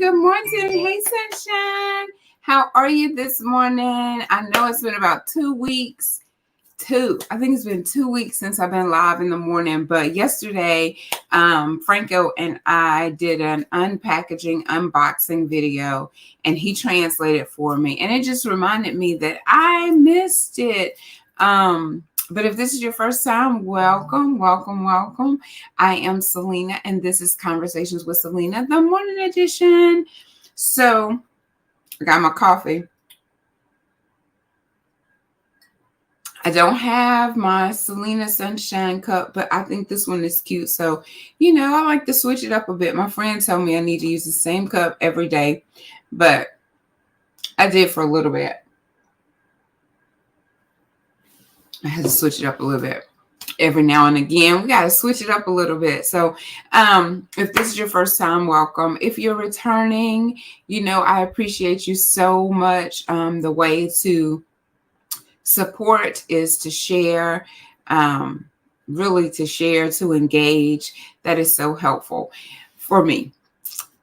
Good morning. Hey, Sunshine. How are you this morning? I know it's been about 2 weeks. I think it's been 2 weeks since I've been live in the morning. But yesterday, Franco and I did an unboxing video, and he translated for me. And it just reminded me that I missed it. But if this is your first time, welcome. I am Celena, and this is Conversations with Celena, the morning edition. So I got my coffee. I don't have my Celena Sunshine cup, but I think this one is cute. So, I like to switch it up a bit. My friend told me I need to use the same cup every day, but I did for a little bit. I had to switch it up a little bit. Every now and again, we got to switch it up a little bit. So if this is your first time, welcome. If you're returning, I appreciate you so much. The way to support is to share, really to share, to engage. That is so helpful for me.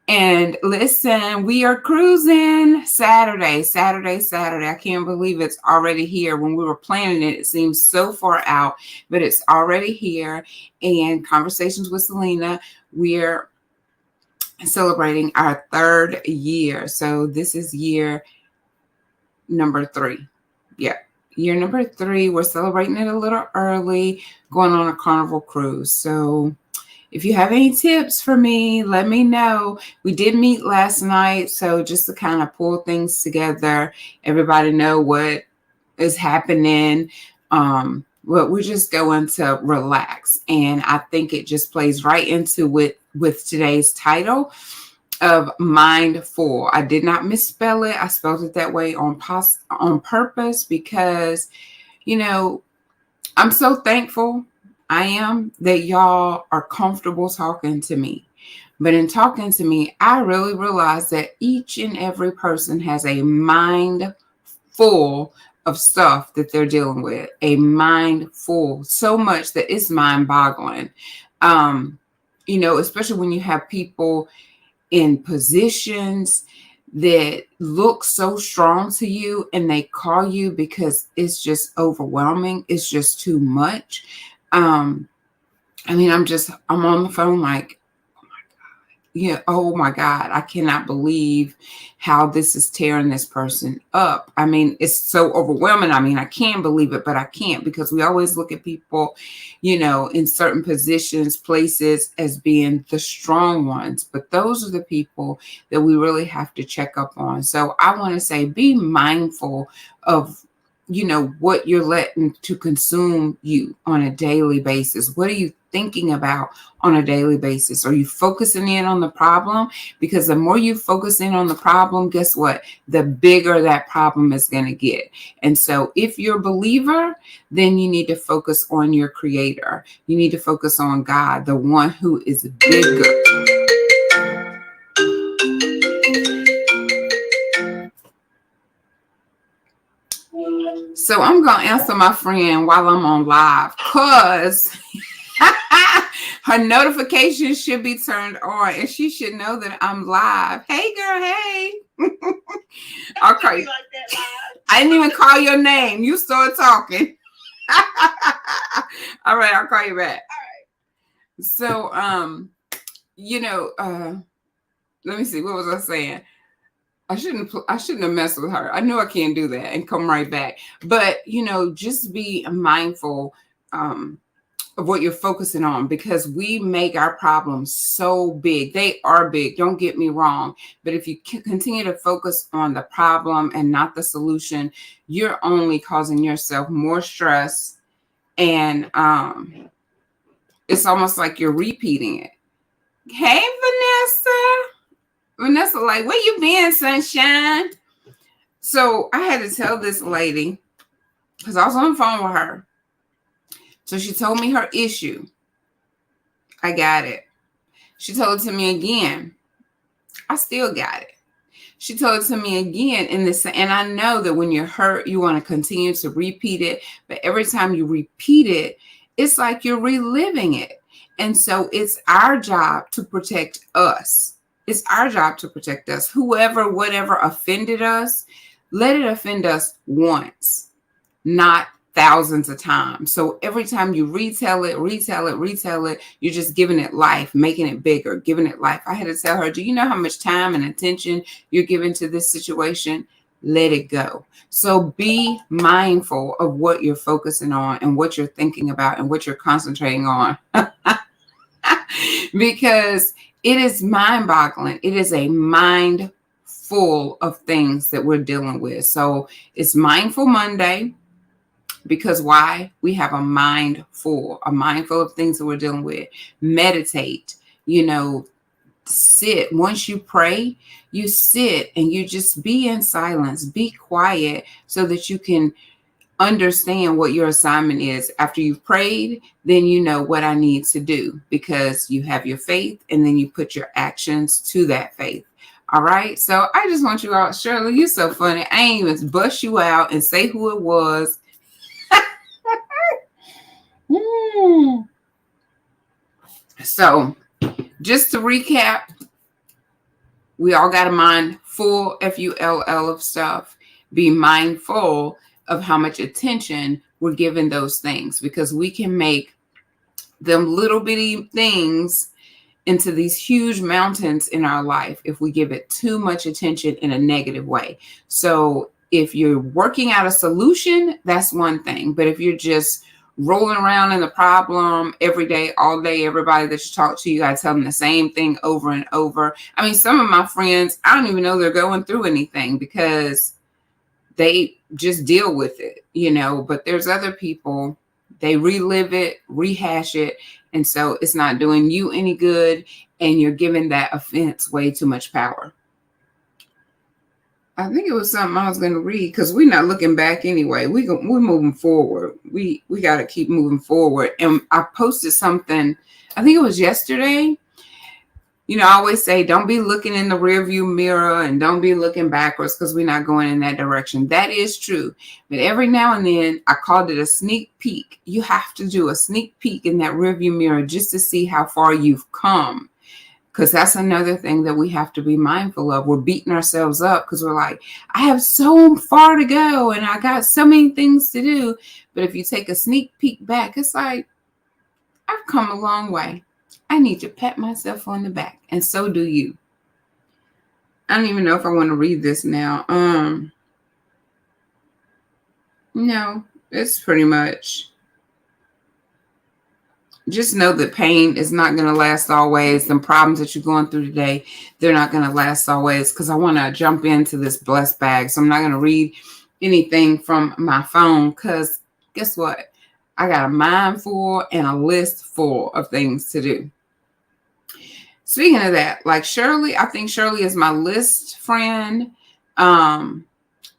And listen, we are cruising Saturday. I can't believe it's already here. When we were planning it, it seems so far out, but it's already here. And Conversations with Celena, we're celebrating our 3rd year. So this is year number 3. Yeah. Year number 3. We're celebrating it a little early, going on a carnival cruise. So if you have any tips for me, let me know. We did meet last night, so just to kind of pull things together, everybody know what is happening. Well, we're just going to relax, and I think it just plays right into with today's title of Mindful. I did not misspell it. I spelled it that way on purpose because, I'm so thankful. I am that y'all are comfortable talking to me. But in talking to me, I really realize that each and every person has a mind full of stuff that they're dealing with. A mind full, so much that it's mind-boggling. Especially when you have people in positions that look so strong to you and they call you because it's just overwhelming. It's just too much. I'm on the phone like, oh my God, I cannot believe how this is tearing this person up. It's so overwhelming. I can believe it, but I can't, because we always look at people, in certain positions, places as being the strong ones. But those are the people that we really have to check up on. So I want to say, be mindful of what you're letting to consume you on a daily basis. What are you thinking about on a daily basis? Are you focusing in on the problem? Because the more you focus in on the problem, guess what? The bigger that problem is going to get. And so if you're a believer, then you need to focus on your Creator. You need to focus on God, the one who is bigger. So I'm going to answer my friend while I'm on live, because her notifications should be turned on, and she should know that I'm live. Hey, girl, hey. Okay. I didn't even call your name. You started talking. All right, I'll call you back. All right. So, let me see. What was I saying? I shouldn't have messed with her. I knew I can't do that and come right back. But, just be mindful of what you're focusing on, because we make our problems so big. They are big. Don't get me wrong. But if you continue to focus on the problem and not the solution, you're only causing yourself more stress. And it's almost like you're repeating it. Hey, Vanessa, like, where you been, sunshine? So I had to tell this lady, because I was on the phone with her. So she told me her issue. I got it. She told it to me again. I still got it. She told it to me again and I know that when you're hurt, you want to continue to repeat it. But every time you repeat it, it's like you're reliving it. And so it's our job to protect us. It's our job to protect us. Whoever, whatever offended us, let it offend us once, not thousands of times. So every time you retell it, you're just giving it life, making it bigger, giving it life. I had to tell her, do you know how much time and attention you're giving to this situation? Let it go. So be mindful of what you're focusing on and what you're thinking about and what you're concentrating on. Because it is mind-boggling. It is a mind full of things that we're dealing with. So it's Mindful Monday. Because why? We have a mind full of things that we're dealing with. Meditate, sit. Once you pray, you sit and you just be in silence, be quiet so that you can understand what your assignment is. After you've prayed, then you know what I need to do because you have your faith and then you put your actions to that faith. All right. So I just want you all, Shirley, you're so funny. I ain't even bust you out and say who it was. So just to recap, we all got a mind full, Full of stuff. Be mindful of how much attention we're giving those things because we can make them little bitty things into these huge mountains in our life if we give it too much attention in a negative way. So if you're working out a solution, that's one thing. But if you're just rolling around in the problem every day, all day, everybody that you talk to, you got to tell them the same thing over and over. I mean, some of my friends, I don't even know they're going through anything because they just deal with it, but there's other people, they relive it, rehash it. And so it's not doing you any good. And you're giving that offense way too much power. I think it was something I was going to read because we're not looking back anyway. We're moving forward. We got to keep moving forward. And I posted something, I think it was yesterday. I always say, don't be looking in the rearview mirror and don't be looking backwards because we're not going in that direction. That is true. But every now and then, I called it a sneak peek. You have to do a sneak peek in that rearview mirror just to see how far you've come. Because that's another thing that we have to be mindful of. We're beating ourselves up because we're like, I have so far to go and I got so many things to do. But if you take a sneak peek back, it's like, I've come a long way. I need to pat myself on the back. And so do you. I don't even know if I want to read this now. No, it's pretty much. Just know that pain is not going to last always. The problems that you're going through today, they're not going to last always. Because I want to jump into this blessed bag. So I'm not going to read anything from my phone. Because guess what? I got a mind full and a list full of things to do. Speaking of that, like Shirley, I think Shirley is my list friend. I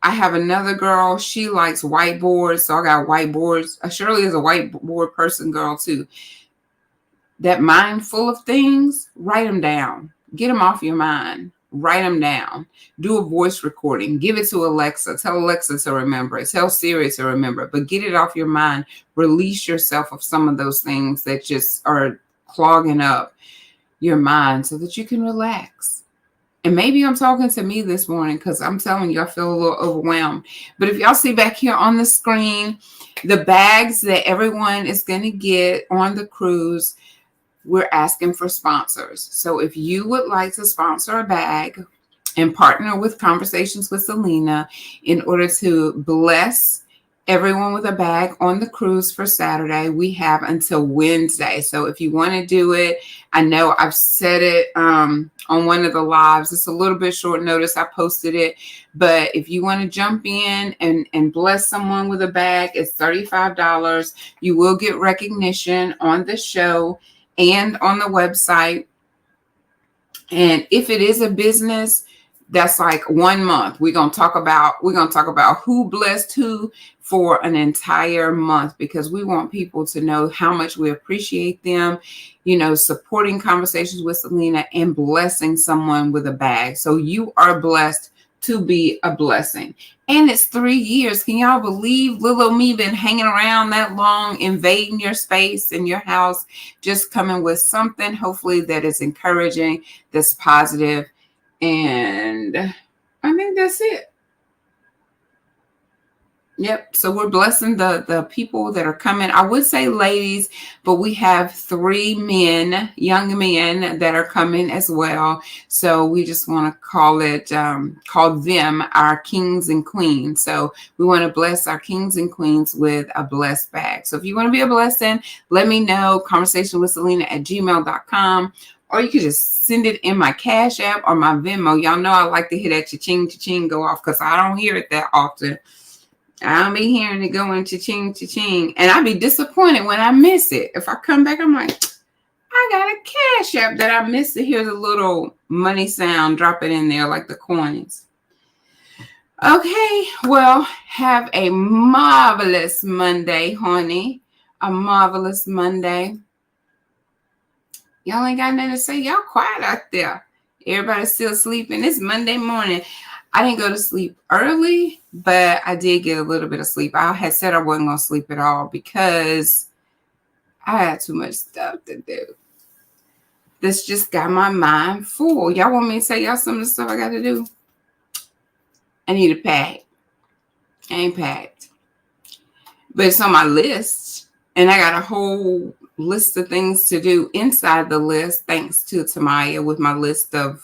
have another girl. She likes whiteboards. So I got whiteboards. Shirley is a whiteboard person girl too. That mind full of things, write them down. Get them off your mind. Write them down. Do a voice recording. Give it to Alexa. Tell Alexa to remember it. Tell Siri to remember it. But get it off your mind. Release yourself of some of those things that just are clogging up your mind so that you can relax. And maybe I'm talking to me this morning because I'm telling you, I feel a little overwhelmed. But if y'all see back here on the screen, the bags that everyone is going to get on the cruise, we're asking for sponsors. So if you would like to sponsor a bag and partner with Conversations with Celena in order to bless everyone with a bag on the cruise for Saturday, we have until Wednesday. So if you want to do it, I know I've said it on one of the lives. It's a little bit short notice. I posted it. But if you want to jump in and bless someone with a bag, it's $35. You will get recognition on the show and on the website. And if it is a business, that's like 1 month. We're gonna talk about who blessed who for an entire month because we want people to know how much we appreciate them, supporting Conversations with Celena and blessing someone with a bag. So you are blessed to be a blessing. And it's 3 years. Can y'all believe little me been hanging around that long, invading your space in your house, just coming with something, hopefully that is encouraging, that's positive. And I think that's it. Yep. So we're blessing the people that are coming. I would say ladies, but we have 3 men, young men that are coming as well. So we just want to call them our kings and queens. So we want to bless our kings and queens with a blessed bag. So if you want to be a blessing, let me know. conversationwithcelena@gmail.com. Or you could just send it in my Cash App or my Venmo. Y'all know I like to hear that cha-ching go off because I don't hear it that often. I'll be hearing it going cha-ching, cha-ching. And I'll be disappointed when I miss it. If I come back, I'm like, I got a Cash App that I missed it. Here's a little money sound. Drop it in there like the coins. Okay, well, have a marvelous Monday, honey. A marvelous Monday. Y'all ain't got nothing to say. Y'all quiet out there. Everybody's still sleeping. It's Monday morning. I didn't go to sleep early, but I did get a little bit of sleep. I had said I wasn't going to sleep at all because I had too much stuff to do. This just got my mind full. Y'all want me to tell y'all some of the stuff I got to do? I need to pack. I ain't packed. But it's on my list. And I got a whole list of things to do inside the list, thanks to Tamaya with my list and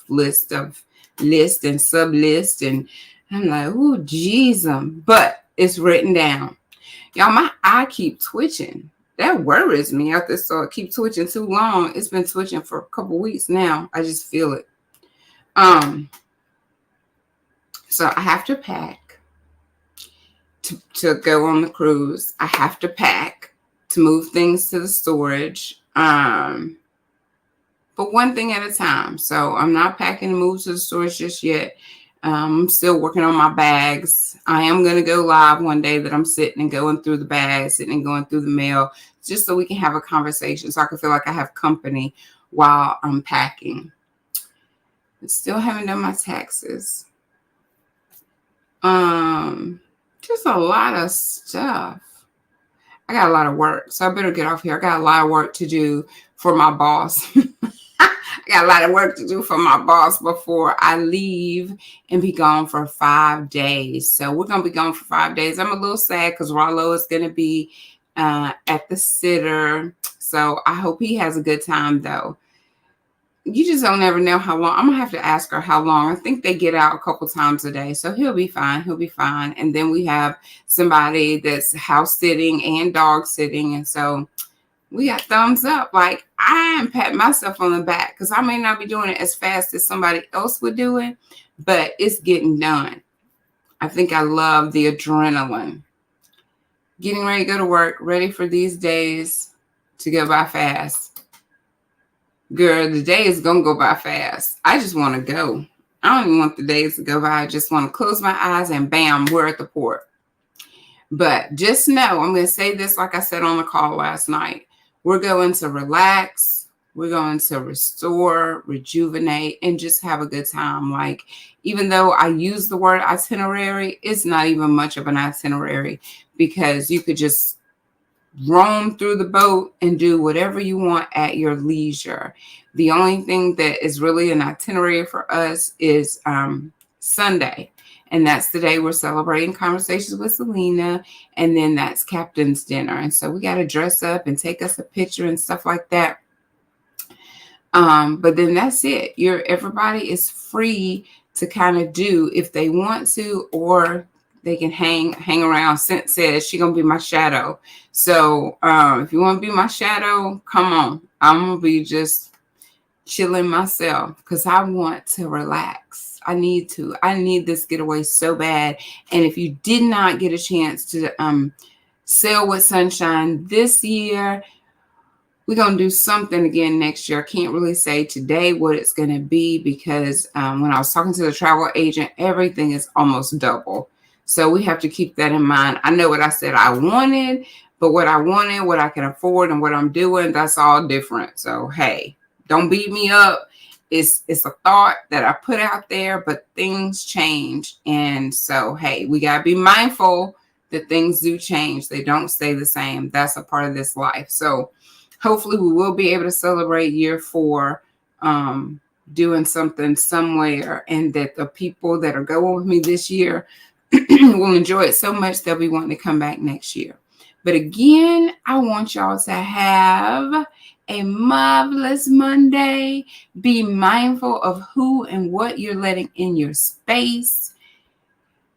sub list, and I'm like, oh Jesus, but it's written down. Y'all, my eye keep twitching. That worries me after so it keep twitching too long. It's been twitching for a couple weeks now. I just feel it. So I have to pack to go on the cruise. I have to pack to move things to the storage. But one thing at a time. So I'm not packing to move to the storage just yet. I'm still working on my bags. I am going to go live one day that I'm sitting and going through the bags, sitting and going through the mail, just so we can have a conversation, so I can feel like I have company while I'm packing. I still haven't done my taxes. Just a lot of stuff. I got a lot of work, so I better get off here. I got a lot of work to do for my boss. I got a lot of work to do for my boss before I leave and be gone for 5 days. So we're going to be gone for 5 days. I'm a little sad because Rollo is going to be at the sitter. So I hope he has a good time, though. You just don't ever know how long. I'm going to have to ask her how long. I think they get out a couple times a day. So he'll be fine. He'll be fine. And then we have somebody that's house sitting and dog sitting. And so we got thumbs up. Like, I am patting myself on the back because I may not be doing it as fast as somebody else would do it, but it's getting done. I think I love the adrenaline. Getting ready to go to work, ready for these days to go by fast. Girl, the day is going to go by fast. I just want to go. I don't even want the days to go by. I just want to close my eyes and bam, we're at the port. But just know, I'm going to say this like I said on the call last night. We're going to relax. We're going to restore, rejuvenate, and just have a good time. Like, even though I use the word itinerary, it's not even much of an itinerary because you could just roam through the boat and do whatever you want at your leisure. The only thing that is really an itinerary for us is Sunday. And that's the day we're celebrating Conversations with Celena. And then that's Captain's Dinner. And so we got to dress up and take us a picture and stuff like that. But then that's it. Everybody is free to kind of do if they want to, or they can hang around. Scent says she's going to be my shadow. So if you want to be my shadow, come on. I'm going to be just chilling myself because I want to relax. I need this getaway so bad. And if you did not get a chance to sail with Sunshine this year, we're going to do something again next year. I can't really say today what it's going to be because when I was talking to the travel agent, everything is almost double. So we have to keep that in mind. I know what I said I wanted, but what I wanted, what I can afford, and what I'm doing, that's all different. So, hey, don't beat me up it's a thought that I put out there, but things change. And so, hey, we got to be mindful that things do change. They don't stay the same. That's a part of this life. So hopefully we will be able to celebrate year 4 doing something somewhere, and that the people that are going with me this year will enjoy it so much they'll be wanting to come back next year. But again, I want y'all to have a marvelous Monday. Be mindful of who and what you're letting in your space.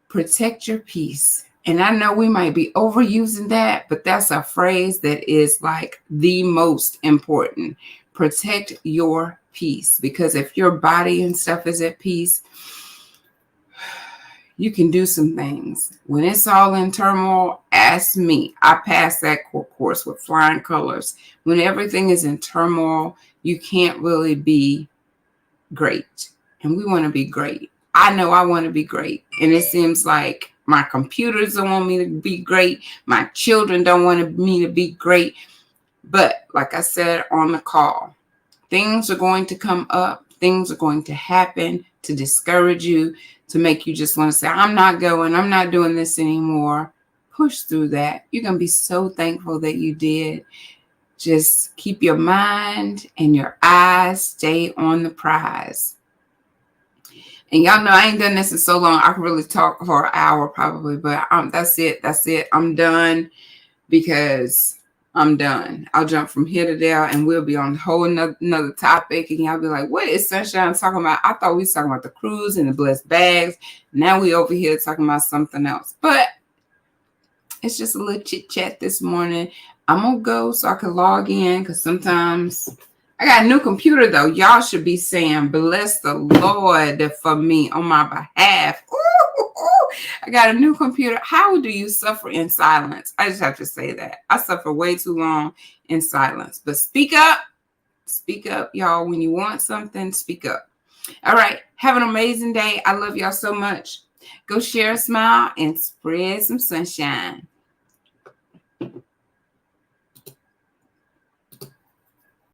Protect your peace. And I know we might be overusing that, but that's a phrase that is like the most important. Protect your peace, because if your body and stuff is at peace, you can do some things. When it's all in turmoil, ask me. I passed that course with flying colors. When everything is in turmoil, you can't really be great. And we want to be great. I know I want to be great. And it seems like my computers don't want me to be great. My children don't want me to be great. But like I said on the call, things are going to come up. Things are going to happen to discourage you, to make you just want to say, I'm not going, I'm not doing this anymore. Push through that. You're going to be so thankful that you did. Just keep your mind and your eyes stay on the prize. And y'all know I ain't done this in so long. I could really talk for an hour probably, but that's it. That's it. I'm done, because I'm done. I'll jump from here to there and we'll be on a whole another topic. And y'all be like, what is Sunshine talking about? I thought we was talking about the cruise and the blessed bags. Now we over here talking about something else. But it's just a little chit chat this morning. I'm going to go so I can log in, because sometimes I got a new computer though. Y'all should be saying, bless the Lord for me on my behalf. I got a new computer. How do you suffer in silence? I just have to say that. I suffer way too long in silence. But speak up. Speak up, y'all. When you want something, speak up. All right. Have an amazing day. I love y'all so much. Go share a smile and spread some sunshine.